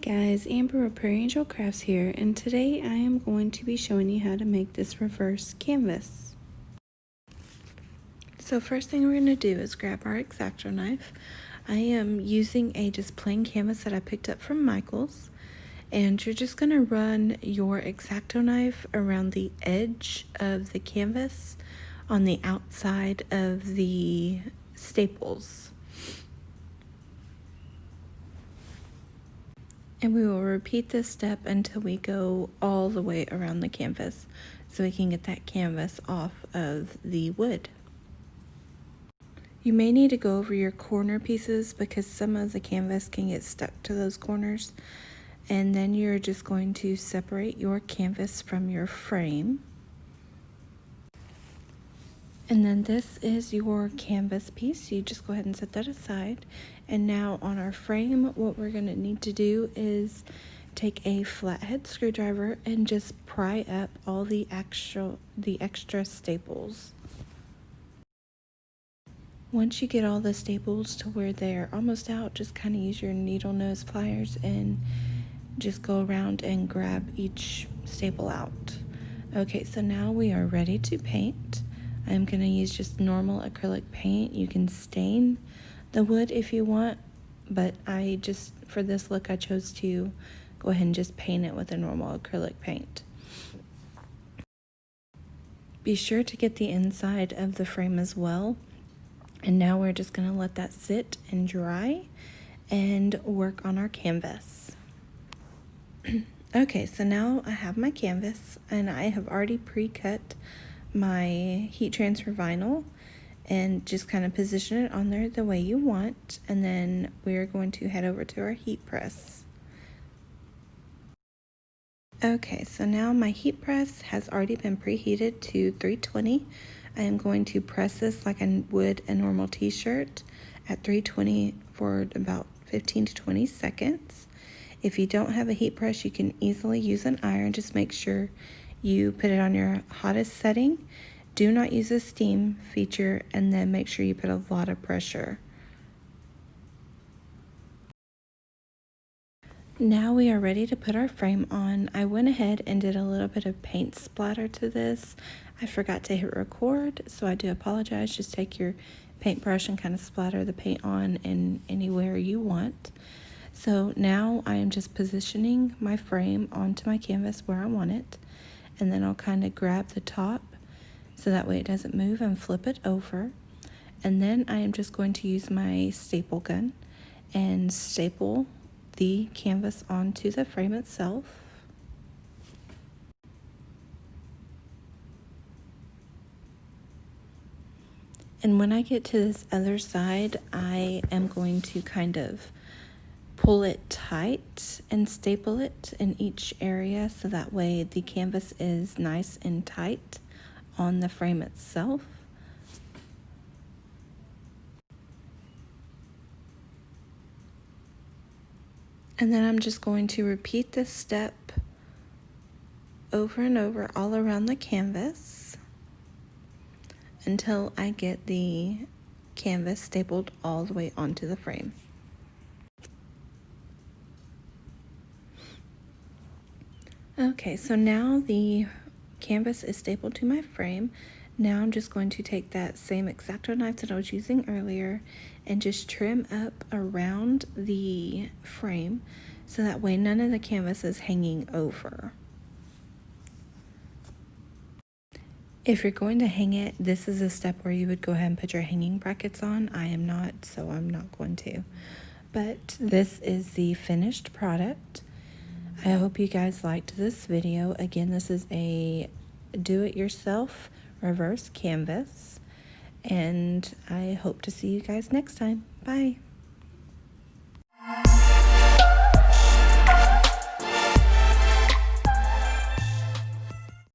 guys, Amber with Prairie Angel Crafts here, and today I am going to be showing you how to make this reverse canvas. So first thing we're going to do is grab our X-Acto knife. I am using a just plain canvas that I picked up from Michaels, and you're just going to run your X-Acto knife around the edge of the canvas on the outside of the staples. And we will repeat this step until we go all the way around the canvas so we can get that canvas off of the wood. You may need to go over your corner pieces because some of the canvas can get stuck to those corners. And then you're just going to separate your canvas from your frame. And then this is your canvas piece. You just go ahead and set that aside. And now on our frame, what we're going to need to do is take a flathead screwdriver and just pry up all the extra staples. Once you get all the staples to where they're almost out, just kind of use your needle nose pliers and just go around and grab each staple out. Okay, so now we are ready to paint. I'm going to use just normal acrylic paint. You can stain the wood if you want, but for this look, I chose to go ahead and just paint it with a normal acrylic paint. Be sure to get the inside of the frame as well. And now we're just going to let that sit and dry and work on our canvas. Okay, so now I have my canvas and I have already pre-cut my heat transfer vinyl and just kind of position it on there the way you want, and then we're going to head over to our heat press. Okay, so now my heat press has already been preheated to 320. I am going to press this like I would a normal t-shirt at 320 for about 15 to 20 seconds. If you don't have a heat press, you can easily use an iron. Just make sure you put it on your hottest setting. Do not use a steam feature, and then make sure you put a lot of pressure. Now we are ready to put our frame on. I went ahead and did a little bit of paint splatter to this. I forgot to hit record, so I do apologize. Just take your paintbrush and kind of splatter the paint on in anywhere you want. So now I am just positioning my frame onto my canvas where I want it, and then I'll kind of grab the top so that way it doesn't move and flip it over. And then I am just going to use my staple gun and staple the canvas onto the frame itself. And when I get to this other side, I am going to kind of pull it tight and staple it in each area so that way the canvas is nice and tight on the frame itself. And then I'm just going to repeat this step over and over all around the canvas until I get the canvas stapled all the way onto the frame. Okay, so now the canvas is stapled to my frame. Now I'm just going to take that same X-Acto knife that I was using earlier and just trim up around the frame so that way none of the canvas is hanging over. If you're going to hang it, this is a step where you would go ahead and put your hanging brackets on. I am not, so I'm not going to. But this is the finished product. I hope you guys liked this video. Again, this is a do-it-yourself reverse canvas, and I hope to see you guys next time. Bye.